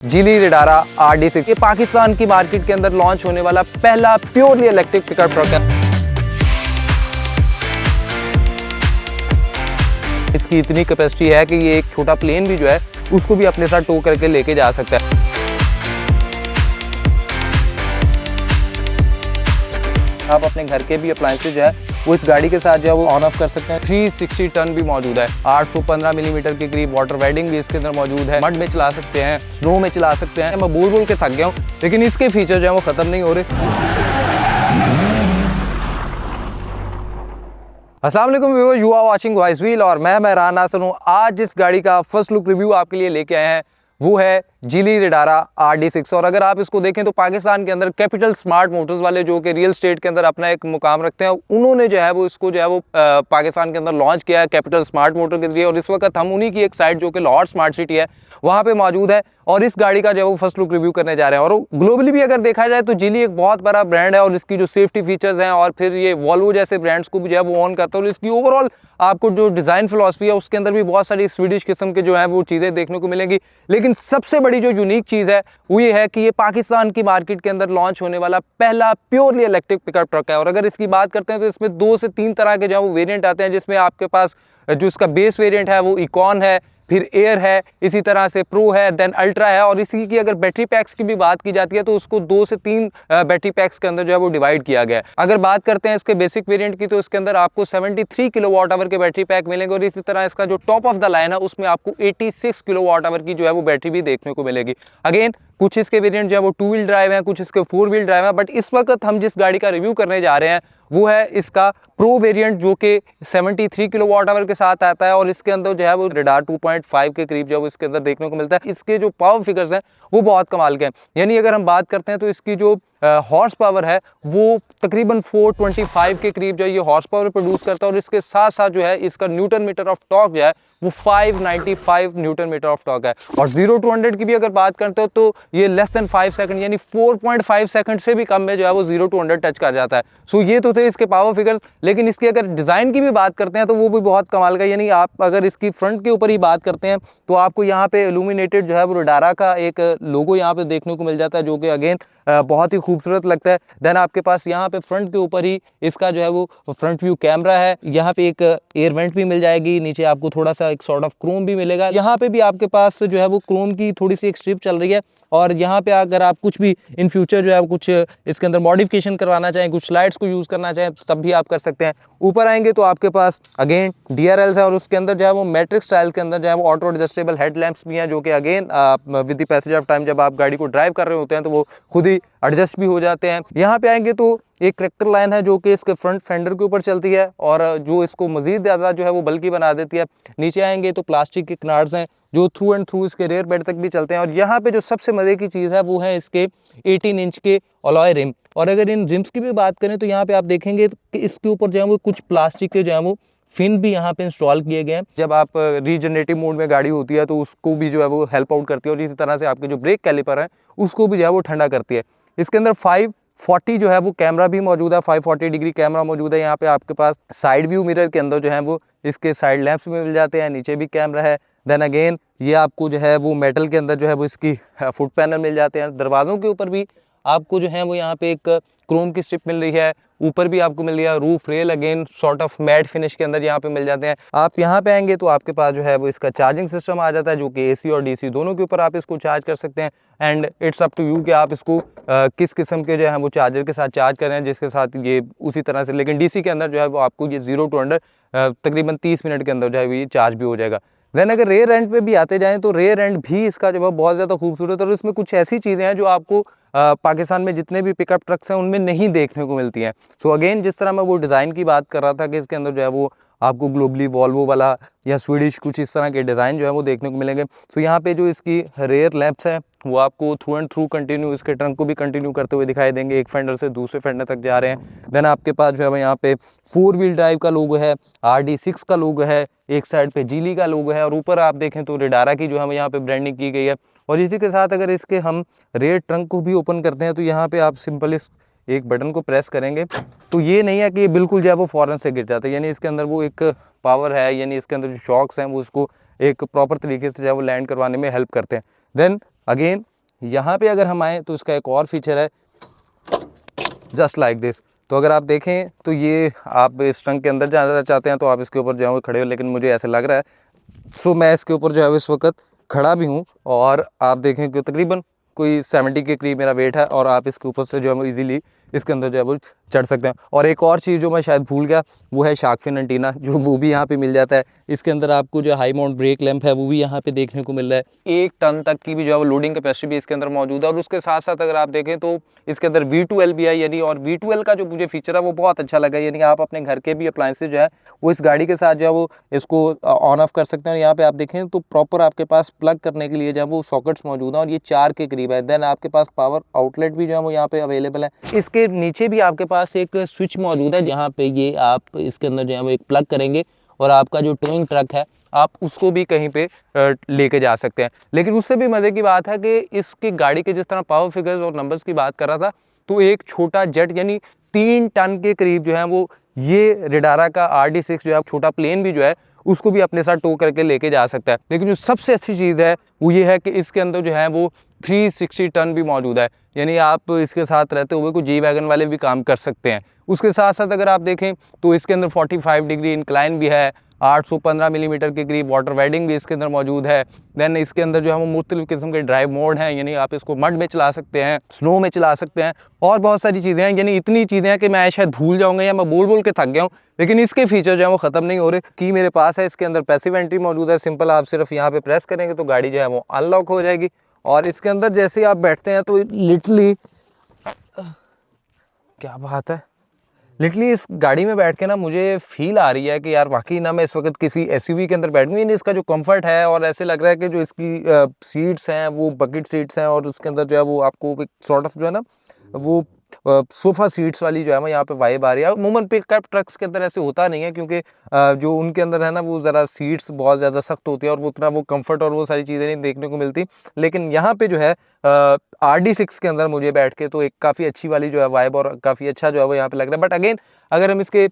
जीली रिडारा RD6 ये पाकिस्तान की market के अंदर लॉन्च होने वाला पहला प्योरली इलेक्ट्रिक पिकअप ट्रक है। इसकी इतनी कैपेसिटी है कि ये एक छोटा प्लेन भी जो है उसको भी अपने साथ टो करके लेके जा सकता है। आप अपने घर के भी अप्लायंसेस जो है वो इस गाड़ी के साथ जो है वो ऑन ऑफ कर सकते हैं। 360 टन भी मौजूद है, 815 मिलीमीटर के करीब वाटर वेडिंग भी इसके अंदर मौजूद है। मड में चला सकते हैं, स्नो में चला सकते हैं। मैं बोल के थक गया हूँ, लेकिन इसके फीचर जो है वो खत्म नहीं हो रहे। अस्सलाम वालेकुम viewers, you are watching voice wheel और मैं मेहरान नासिर हूँ। आज जिस गाड़ी का फर्स्ट लुक रिव्यू आपके लिए लेके आए हैं वो है जीली रिडारा RD6। और अगर आप इसको देखें तो पाकिस्तान के अंदर कैपिटल स्मार्ट मोटर्स वाले जो कि रियल स्टेट के अंदर अपना एक मुकाम रखते हैं, उन्होंने जो है वो इसको जो है वो पाकिस्तान के अंदर लॉन्च किया है कैपिटल स्मार्ट मोटर के जरिए। और इस वक्त हम उन्हीं की एक साइट जो कि लाहौर स्मार्ट सिटी है वहाँ पे मौजूद है और इस गाड़ी का जो है वो फर्स्ट लुक रिव्यू करने जा रहे हैं। और ग्लोबली भी अगर देखा जाए तो जीली एक बहुत बड़ा ब्रांड है और इसकी जो सेफ्टी फीचर्स हैं और फिर ये वॉल्वो जैसे ब्रांड्स को भी जो है वो ऑन करता है। और इसकी ओवरऑल आपको जो डिज़ाइन फिलॉसफी है उसके अंदर भी बहुत सारी स्वीडिश किस्म के जो है वो चीज़ें देखने को मिलेंगी। लेकिन सबसे बड़ी जो यूनिक चीज़ है वो ये है कि ये पाकिस्तान की मार्केट के अंदर लॉन्च होने वाला पहला प्योरली इलेक्ट्रिक पिकअप ट्रक है। और अगर इसकी बात करते हैं तो इसमें 2 से 3 तरह के जो है वो वेरिएंट आते हैं, जिसमें आपके पास जो इसका बेस वेरिएंट है वो इकॉन है, फिर एयर है, इसी तरह से प्रो है, देन अल्ट्रा है। और इसी की अगर बैटरी पैक्स की भी बात की जाती है तो उसको 2 से 3 बैटरी पैक्स के अंदर जो है वो डिवाइड किया गया है। अगर बात करते हैं इसके बेसिक वेरिएंट की तो इसके अंदर आपको 73 किलोवाट आवर के बैटरी पैक मिलेंगे। और इसी तरह इसका जो टॉप ऑफ द लाइन है उसमें आपको 86 किलोवाट आवर की जो है वो बैटरी भी देखने को मिलेगी। अगेन कुछ इसके वेरिएंट जो है वो 2 व्हील ड्राइव है, कुछ इसके 4 व्हील ड्राइव है। बट इस वक्त हम जिस गाड़ी का रिव्यू करने जा रहे हैं वो है इसका प्रो वेरिएंट जो कि 73 किलोवाट आवर के साथ आता है। और इसके अंदर जो है वो रेडार 2.5 के करीब जो है वो इसके अंदर देखने को मिलता है। इसके जो पावर फिगर्स हैं वो बहुत कमाल के हैं। यानी अगर हम बात करते हैं तो इसकी जो हॉर्स पावर है वो तकरीबन 425 के करीब जो है ये हॉर्स पावर प्रोड्यूस करता है। और इसके साथ साथ जो है इसका न्यूटन मीटर ऑफ टॉर्क जो है वो 595 न्यूटन मीटर ऑफ टॉर्क है। और 0 to 100 की भी अगर बात करते हो तो ये लेस देन 5 सेकंड यानी 4.5 सेकंड से भी कम में जो है वो 0 to 100 टच कर जाता है। सो ये तो थे इसके पावर फिगर्स। लेकिन इसकी अगर डिज़ाइन की भी बात करते हैं तो वो भी बहुत कमाल का। यानी आप अगर इसकी फ्रंट के ऊपर ही बात करते हैं तो आपको यहाँ पे इल्यूमिनेटेड जो है वो रिडारा का एक लोगो यहाँ पे देखने को मिल जाता है, जो कि अगेन बहुत ही खूबसूरत लगता है। देन आपके पास यहाँ पे फ्रंट के ऊपर ही इसका जो है वो फ्रंट व्यू कैमरा है। यहाँ पे एक एयर वेंट भी मिल जाएगी, नीचे आपको थोड़ा सा एक सॉर्ट ऑफ क्रोम भी मिलेगा। यहाँ पे भी आपके पास जो है वो क्रोम की थोड़ी सी एक स्ट्रिप चल रही है। और यहाँ पे अगर आप कुछ भी इन फ्यूचर जो है कुछ इसके अंदर मॉडिफिकेशन करवाना चाहें, कुछ स्लाइड्स को यूज़ करना चाहें तो तब भी आप कर सकते हैं। ऊपर आएंगे तो आपके पास अगेन DRLs है और उसके अंदर जो है वो मैट्रिक्स स्टाइल के अंदर जो है वो ऑटो एडजस्टेबल हेडलैम्प्स भी हैं, जो कि again with the passage of time जब आप गाड़ी को ड्राइव कर रहे होते हैं तो वो खुद ही एडजस्ट भी हो जाते हैं। यहाँ पे आएंगे तो एक करेक्टर लाइन है जो कि इसके फ्रंट फेंडर के ऊपर चलती है और जो इसको मजीद ज़्यादा जो है वो बल्कि बना देती है। नीचे आएंगे तो प्लास्टिक के किनार्स हैं जो थ्रू एंड थ्रू इसके रेयर बेड तक भी चलते हैं। और यहाँ पे जो सबसे मज़े की चीज़ है वो है इसके 18 इंच के अलॉय रिम। और अगर इन रिम्स की भी बात करें तो यहाँ पे आप देखेंगे कि इसके ऊपर जो है वो कुछ प्लास्टिक के जो है वो फिन भी यहाँ पे इंस्टॉल किए गए हैं। जब आप रीजनरेटिव मोड में गाड़ी होती है तो उसको भी जो है वो हेल्प आउट करती है। और इसी तरह से आपके जो ब्रेक कैलिपर है उसको भी जो है वो ठंडा करती है। इसके अंदर 540 जो है वो कैमरा भी मौजूद है, 540 डिग्री कैमरा मौजूद है। यहाँ पे आपके पास साइड व्यू मिरर के अंदर जो है वो इसके साइड लैंप्स में मिल जाते हैं, नीचे भी कैमरा है। देन अगेन ये आपको जो है वो मेटल के अंदर जो है वो इसकी फुट पैनल मिल जाते हैं। दरवाज़ों के ऊपर भी आपको जो है वो यहाँ पे एक क्रोम की स्ट्रिप मिल रही है, ऊपर भी आपको मिल रही है। Roof rail again sort of matte finish के अंदर यहाँ पे मिल जाते हैं। आप यहाँ पे आएंगे तो आपके पास जो है वो इसका चार्जिंग सिस्टम आ जाता है, जो कि AC और DC दोनों के ऊपर आप इसको चार्ज कर सकते हैं। And it's up to you कि आप इसको किस किस्म के जो है वो चार्जर के साथ चार्ज करें, जिसके साथ ये उसी तरह से। लेकिन DC के अंदर जो है वो आपको ये 0 to 100 तकरीबन 30 मिनट के अंदर जो है वो ये चार्ज भी हो जाएगा। देन अगर रेयर एंड पे भी आते जाएँ तो रेयर एंड भी इसका जो है बहुत ज़्यादा खूबसूरत है। और इसमें कुछ ऐसी चीज़ें हैं जो आपको पाकिस्तान में जितने भी पिकअप ट्रक्स हैं उनमें नहीं देखने को मिलती हैं। सो अगेन जिस तरह मैं वो डिज़ाइन की बात कर रहा था कि इसके अंदर जो है वो आपको ग्लोबली वॉल्वो वाला या स्वीडिश कुछ इस तरह के डिज़ाइन जो है वो देखने को मिलेंगे। तो यहाँ पे जो इसकी रेयर लैंप्स हैं वो आपको थ्रू एंड थ्रू कंटिन्यू इसके ट्रंक को भी कंटिन्यू करते हुए दिखाई देंगे, एक फेंडर से दूसरे फेंडर तक जा रहे हैं। देन आपके पास जो है वो यहाँ पे 4 व्हील ड्राइव का लोगो है, RD6 का लोगो है, एक साइड पे जीली का लोगो है और ऊपर आप देखें तो रिडारा की जो है यहाँ पे ब्रांडिंग की गई है। और इसी के साथ अगर इसके हम रेयर ट्रंक को भी ओपन करते हैं तो यहाँ पे आप सिंपल इस एक बटन को प्रेस करेंगे तो ये नहीं है कि ये बिल्कुल जो है वो फ़ौरन से गिर जाता है, यानी इसके अंदर वो एक पावर है, यानी इसके अंदर जो शॉक्स हैं वो उसको एक प्रॉपर तरीके से जो है वो लैंड करवाने में हेल्प करते हैं। देन अगेन यहाँ पे अगर हम आएँ तो इसका एक और फीचर है, जस्ट लाइक दिस। तो अगर आप देखें तो ये आप इस ट्रंक के अंदर जाना चाहते हैं तो आप इसके ऊपर जो है वो खड़े हो, लेकिन मुझे ऐसे लग रहा है, सो मैं इसके ऊपर जो है इस वक्त खड़ा भी हूँ। और आप देखें कि तकरीबन कोई 70 के करीब मेरा वेट है और आप इसके ऊपर से जो है वो ईजिली इसके अंदर जो है वो चढ़ सकते हैं। और एक और चीज़ जो मैं शायद भूल गया, वो है शार्क फिन एंटीना, जो वो भी यहाँ पे मिल जाता है। इसके अंदर आपको जो हाई माउंट ब्रेक लैंप है वो भी यहाँ पे देखने को मिल रहा है। 1 टन तक की भी जो है वो लोडिंग कैपेसिटी भी इसके अंदर मौजूद है। और उसके साथ साथ अगर आप देखें तो इसके अंदर V2L भी है, यानी और V2L का जो मुझे फीचर है वो बहुत अच्छा लगा, यानी आप अपने घर के भी अप्लायंसेज जो है वो इस गाड़ी के साथ जो है वो इसको ऑन ऑफ कर सकते हैं। और यहाँ पे आप देखें तो प्रॉपर आपके पास प्लग करने के लिए जो है वो सॉकेट्स मौजूद हैं और ये 4 के करीब है। देन आपके पास पावर आउटलेट भी जो है वो यहाँ पे अवेलेबल है। इसके नीचे भी आपके पास एक स्विच मौजूद है, जहाँ पे ये आप इसके अंदर जो है वो एक प्लग करेंगे और आपका जो टोइंग ट्रक है आप उसको भी कहीं पे लेके जा सकते हैं। लेकिन उससे भी मज़े की बात है कि इसकी गाड़ी के जिस तरह पावर फिगर्स और नंबर्स की बात कर रहा था, तो एक छोटा जेट यानी 3 टन के करीब जो है वो ये रेडारा का RD6 जो है छोटा प्लेन भी जो है उसको भी अपने साथ टो करके लेके जा सकता है। लेकिन जो सबसे अच्छी चीज़ है वो ये है कि इसके अंदर जो है वो 360 टन भी मौजूद है, यानी आप इसके साथ रहते हुए कोई जी वैगन वाले भी काम कर सकते हैं। उसके साथ साथ अगर आप देखें तो इसके अंदर 45 डिग्री इंक्लाइन भी है, 815 मिलीमीटर के करीब वाटर वेडिंग भी इसके अंदर मौजूद है। देन इसके अंदर जो है वो मुख्तलिफ किस्म के ड्राइव मोड हैं, यानी आप इसको मड में चला सकते हैं, स्नो में चला सकते हैं और बहुत सारी चीज़ें हैं। यानी इतनी चीज़ें हैं कि मैं शायद भूल जाऊँगा या मैं बोल बोल के थक गया हूँ, लेकिन इसके फीचर जो है वो ख़त्म नहीं हो रहे। की मेरे पास है, इसके अंदर पैसिव एंट्री मौजूद है, सिंपल आप सिर्फ यहाँ पे प्रेस करेंगे तो गाड़ी जो है वो अनलॉक हो जाएगी। और इसके अंदर जैसे ही आप बैठते हैं तो लिटरली, क्या बात है, लिटरली इस गाड़ी में बैठ के ना मुझे फील आ रही है कि यार वाकई ना मैं इस वक्त किसी SUV के अंदर बैठूँ। यानी इसका जो कंफर्ट है और ऐसे लग रहा है कि जो इसकी सीट्स हैं वो बकेट सीट्स हैं और उसके अंदर जो है वो आपको एक सॉर्ट ऑफ जो है ना वो सोफ़ा सीट्स वाली जो है वो यहाँ पे वाइब आ रही है। अमूमन पिकअप ट्रक्स के अंदर ऐसे होता नहीं है, क्योंकि जो उनके अंदर है ना वो ज़रा सीट्स बहुत ज़्यादा सख्त होती है और वो उतना वो कंफर्ट और वो सारी चीज़ें नहीं देखने को मिलती। लेकिन यहाँ पे जो है RD6 के अंदर मुझे बैठ के तो एक काफ़ी अच्छी वाली जो है वाइब और काफ़ी अच्छा जो है वो यहाँ पे लग रहा है। बट अगेन अगर हम इसके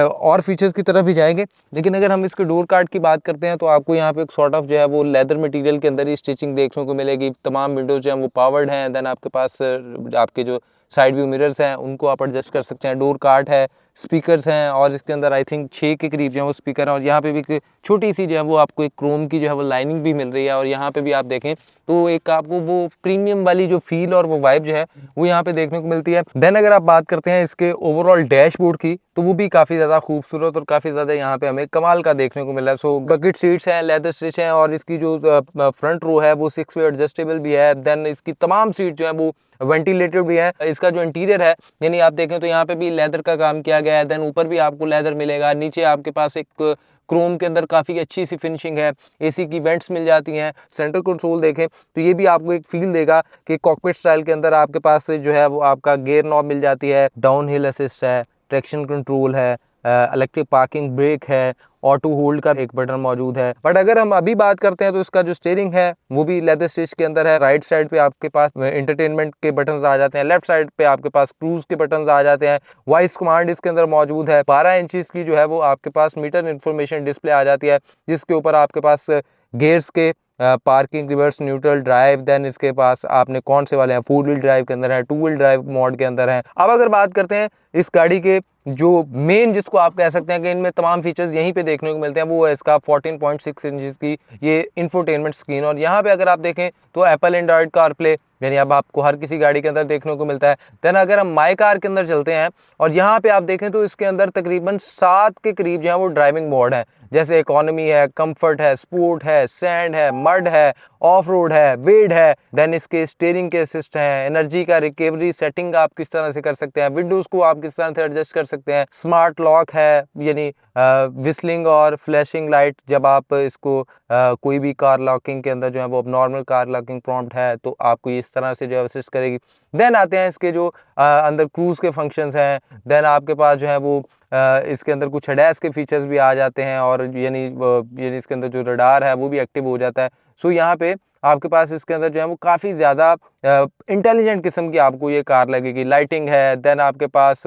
और फीचर्स की तरफ भी जाएंगे, लेकिन अगर हम इसके डोर कार्ड की बात करते हैं तो आपको यहाँ पे एक सॉर्ट ऑफ जो है वो लेदर मटेरियल के अंदर ही स्टिचिंग देखने को मिलेगी। तमाम विंडोज जो है वो पावर्ड हैं। देन आपके पास आपके जो साइड व्यू मिरर्स हैं उनको आप एडजस्ट कर सकते हैं। डोर कार्ड है, स्पीकर्स हैं और इसके अंदर आई थिंक 6 के करीब जो है वो स्पीकर हैं। और यहाँ पे भी एक छोटी सी जो है वो आपको एक क्रोम की जो है वो लाइनिंग भी मिल रही है। और यहाँ पे भी आप देखें तो एक आपको वो प्रीमियम वाली जो फील और वो वाइब जो है वो यहाँ पे देखने को मिलती है। देन अगर आप बात करते हैं इसके ओवरऑल डैशबोर्ड की, तो वो भी काफ़ी ज़्यादा खूबसूरत और काफ़ी ज़्यादा यहाँ पे हमें कमाल का देखने को मिला है। सो बकेट सीट्स हैं, लेदर स्टिच हैं और इसकी जो फ्रंट रो है वो 6 वे एडजस्टेबल भी है। देन इसकी तमाम सीट जो है वो वेंटिलेटेड भी है। इसका जो इंटीरियर है यानी आप देखें तो यहाँ पे भी लेदर का काम किया गया है। देन ऊपर भी आपको लेदर मिलेगा, नीचे आपके पास एक क्रोम के अंदर काफ़ी अच्छी सी फिनिशिंग है। AC की वेंट्स मिल जाती हैं। सेंटर कंट्रोल देखें तो ये भी आपको एक फील देगा कि कॉकपिट स्टाइल के अंदर आपके पास जो है वो आपका गियर नॉब मिल जाती है, डाउन हिल असिस्ट है, ट्रैक्शन कंट्रोल है, इलेक्ट्रिक पार्किंग ब्रेक है, ऑटो होल्ड का एक बटन मौजूद है। बट अगर हम अभी बात करते हैं तो इसका जो स्टीयरिंग है वो भी लेदर स्टिच के अंदर है। राइट साइड पे आपके पास एंटरटेनमेंट के बटन्स आ जाते हैं, लेफ्ट साइड पे आपके पास क्रूज के बटन्स आ जाते हैं। वॉइस कमांड इसके अंदर मौजूद है। 12 इंचेस की जो है वो आपके पास मीटर इन्फॉर्मेशन डिस्प्ले आ जाती है, जिसके ऊपर आपके पास गेयर्स के parking, reverse, neutral, drive, then इसके पास आपने कौन से वाले हैं, 4 व्हील ड्राइव के अंदर है, 2 व्हील ड्राइव मोड के अंदर है। अब अगर बात करते हैं इस गाड़ी के जो मेन, जिसको आप कह सकते हैं कि इनमें तमाम फीचर्स यहीं पे देखने को मिलते हैं, वो है इसका 14.6 इंचेस की ये इंफोटेनमेंट स्क्रीन। और यहाँ पे अगर आप देखें तो एप्पल एंड्रॉयड कारप्ले यानी अब आपको हर किसी गाड़ी के अंदर देखने को मिलता है। देन अगर हम माई कार के अंदर चलते हैं और यहाँ पे आप देखें तो इसके अंदर तकरीबन 7 के करीब जो है वो ड्राइविंग मोड है, जैसे इकोनॉमी है, कंफर्ट है, स्पोर्ट है, सैंड है, मड है, ऑफ रोड है, वेड है। देन इसके स्टीयरिंग के असिस्ट हैं, एनर्जी का रिकवरी सेटिंग आप किस तरह से कर सकते हैं, विंडोज को आप किस तरह से एडजस्ट कर सकते हैं, स्मार्ट लॉक है यानी विस्लिंग और फ्लैशिंग लाइट, जब आप इसको कोई भी कार लॉकिंग के अंदर जो है वो नॉर्मल कार लॉकिंग प्रॉम्प्ट है तो आपको इस तरह से जो है असिस्ट करेगी। देन आते हैं इसके जो अंदर क्रूज के फंक्शंस हैं। देन आपके पास जो है वो इसके अंदर कुछ ADAS के फीचर्स भी आ जाते हैं और यानी इसके अंदर जो रडार है वो भी एक्टिव हो जाता है। सो यहाँ पे आपके पास इसके अंदर जो है वो काफ़ी ज़्यादा इंटेलिजेंट किस्म की आपको ये कार लगेगी। लाइटिंग है, देन आपके पास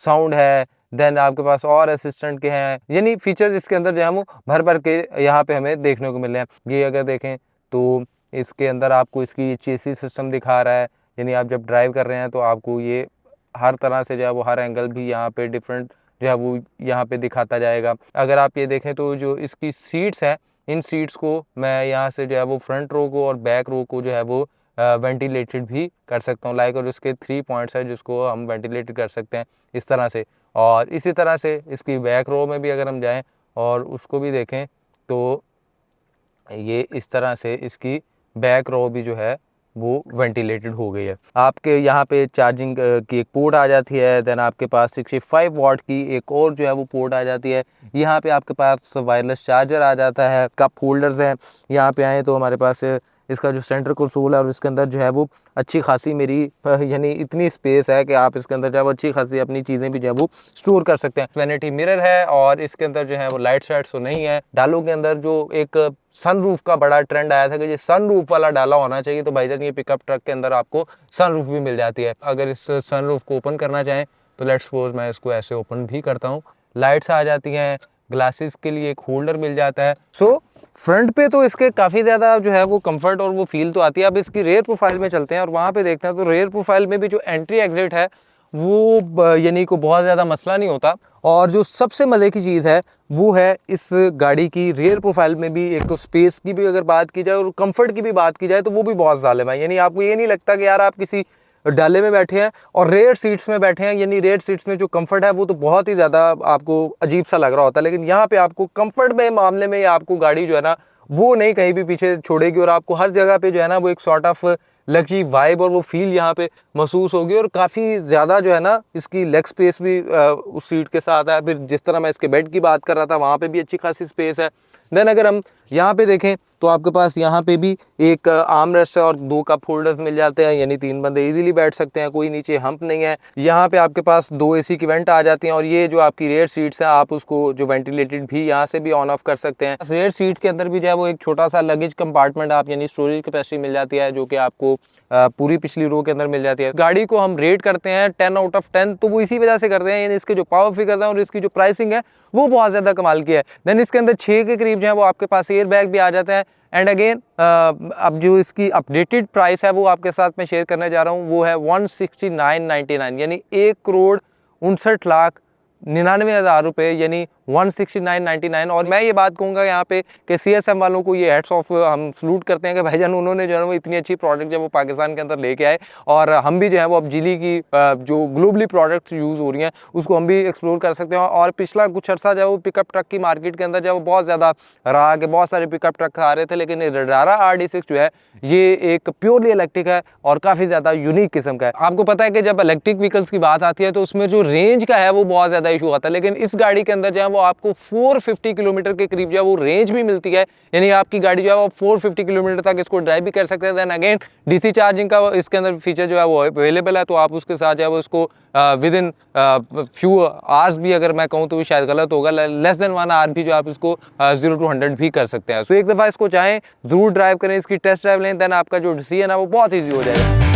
साउंड है, देन आपके पास और असिस्टेंट के हैं, यानी फीचर्स इसके अंदर जो है वो भर भर के यहाँ पे हमें देखने को मिल रहे हैं। ये अगर देखें तो इसके अंदर आपको इसकी चेसी सिस्टम दिखा रहा है, यानी आप जब ड्राइव कर रहे हैं तो आपको ये हर तरह से जो है वो हर एंगल भी यहाँ पे डिफरेंट जो है वो यहाँ पे दिखाता जाएगा। अगर आप ये देखें तो जो इसकी सीट्स हैं, इन सीट्स को मैं यहाँ से जो है वो फ्रंट रो को और बैक रो को जो है वो वेंटिलेटेड भी कर सकता हूँ लाइक, और इसके 3 पॉइंट्स है जिसको हम वेंटिलेटेड कर सकते हैं इस तरह से। और इसी तरह से इसकी बैक रो में भी अगर हम जाएं और उसको भी देखें तो ये इस तरह से इसकी बैक रो भी जो है वो वेंटिलेटेड हो गई है। आपके यहाँ पे चार्जिंग की एक पोर्ट आ जाती है, देन आपके पास 65 वाट की एक और जो है वो पोर्ट आ जाती है। यहाँ पे आपके पास वायरलेस चार्जर आ जाता है, कप होल्डर्स हैं। यहाँ पे आए तो हमारे पास इसका जो सेंटर कंसोल है और इसके अंदर जो है वो अच्छी खासी मेरी यानी इतनी स्पेस है कि आप इसके अंदर जो है वो अच्छी खासी अपनी चीज़ें भी जो है वो स्टोर कर सकते हैं। वैनिटी मिरर है और इसके अंदर जो है वो लाइट शाइट्स तो नहीं है। डालों के अंदर जो एक सनरूफ का बड़ा ट्रेंड आया था कि ये सनरूफ वाला डाला होना चाहिए, तो भाईजान ये पिकअप ट्रक के अंदर आपको सनरूफ भी मिल जाती है। अगर इस सनरूफ को ओपन करना चाहें तो लेट्स सपोज मैं इसको ऐसे ओपन भी करता हूँ, लाइट्स आ जाती हैं, ग्लासेस के लिए एक होल्डर मिल जाता है। सो फ्रंट पे तो इसके काफ़ी ज़्यादा जो है वो कंफर्ट और वो फील तो आती है। अब इसकी रेयर प्रोफाइल में चलते हैं और वहाँ पे देखते हैं तो रेयर प्रोफाइल में भी जो एंट्री एग्जिट है वो यानी को बहुत ज़्यादा मसला नहीं होता। और जो सबसे मज़े की चीज़ है वो है इस गाड़ी की रेयर प्रोफाइल में भी एक तो स्पेस की भी अगर बात की जाए और कंफर्ट की भी बात की जाए तो वो भी बहुत ज़ालिम है। यानी आपको ये नहीं लगता कि यार आप किसी डाले में बैठे हैं और रेयर सीट्स में बैठे हैं, यानी रेयर सीट्स में जो कंफर्ट है वो तो बहुत ही ज़्यादा आपको अजीब सा लग रहा होता है, लेकिन यहाँ पे आपको कंफर्ट में मामले में आपको गाड़ी जो है ना वो नहीं कहीं भी पीछे छोड़ेगी और आपको हर जगह पे जो है ना वो एक सॉर्ट ऑफ लग्जरी वाइब और वो फील यहाँ पे महसूस होगी। और काफ़ी ज़्यादा जो है ना इसकी लेग स्पेस भी उस सीट के साथ है। फिर जिस तरह मैं इसके बेड की बात कर रहा था वहाँ पे भी अच्छी खासी स्पेस है। देन अगर हम यहाँ पे देखें तो आपके पास यहाँ पे भी एक आर्म रेस्ट है और 2 कप होल्डर्स मिल जाते हैं, यानी 3 बंदे इजीली बैठ सकते हैं, कोई नीचे हम्प नहीं है। यहाँ पे आपके पास 2 एसी की वेंट आ जाती हैं और ये जो आपकी रेयर सीट्स है आप उसको जो वेंटिलेटेड भी यहाँ से भी ऑन ऑफ कर सकते हैं। रेयर सीट के अंदर भी जो है वो एक छोटा सा लगेज कंपार्टमेंट आप यानी स्टोरेज कैपेसिटी मिल जाती है जो कि आपको पूरी पिछली रो के अंदर मिल जाती है। गाड़ी को हम रेट करते हैं 10 आउट ऑफ 10, तो वो इसी वजह से करते हैं, यानी इसके जो पावर फिगर्स है और इसकी जो प्राइसिंग है वो बहुत ज़्यादा कमाल की है। देन इसके अंदर 6 के करीब जो है वो आपके पास एयर बैग भी आ जाता है। एंड अगेन अब जो इसकी अपडेटेड प्राइस है वो आपके साथ मैं शेयर करने जा रहा हूँ, वो है 169,99, यानी 1,59,99,000 रुपये, यानी 169,99। और मैं ये बात कहूँगा यहाँ पे कि CSM वालों को ये हेड्स ऑफ हम सलूट करते हैं कि भाईजान उन्होंने जो है वो इतनी अच्छी प्रोडक्ट जब वो पाकिस्तान के अंदर लेके आए और हम भी जो है वो अब जिली की जो ग्लोबली प्रोडक्ट्स यूज़ हो रही हैं उसको हम भी एक्सप्लोर कर सकते हैं। और पिछला कुछ अर्सा जो है वो पिकअप ट्रक की मार्केट के अंदर जो है वो बहुत ज़्यादा रहा कि बहुत सारे पिकअप ट्रक आ रहे थे, लेकिन रडारा RD6 जो है ये एक प्योरली इलेक्ट्रिक है और काफ़ी ज़्यादा यूनिक किस्म का है। आपको पता है कि जब इलेक्ट्रिक व्हीकल्स की बात आती है तो उसमें जो रेंज का है वो बहुत ज़्यादा इशू आता है, लेकिन इस गाड़ी के अंदर जो है वो आपको 450 किलोमीटर के करीब जो है वो रेंज भी मिलती है, यानी आपकी गाड़ी जो है वो 450 किलोमीटर तक इसको ड्राइव भी कर सकते हैं। देन अगेन DC चार्जिंग का इसके अंदर फीचर जो है वो अवेलेबल है, तो आप उसके साथ जो है वो इसको विद इन फ्यू आवर्स भी अगर मैं कहूँ तो भी शायद गलत होगा, लेस देन 1 आवर भी जो आप इसको 0 to 100 भी कर सकते हैं। सो एक दफ़ा इसको चाहें ज़रूर ड्राइव करें, इसकी टेस्ट ड्राइव लें, देन आपका जो डिसीजन है वो बहुत ईजी हो जाएगा।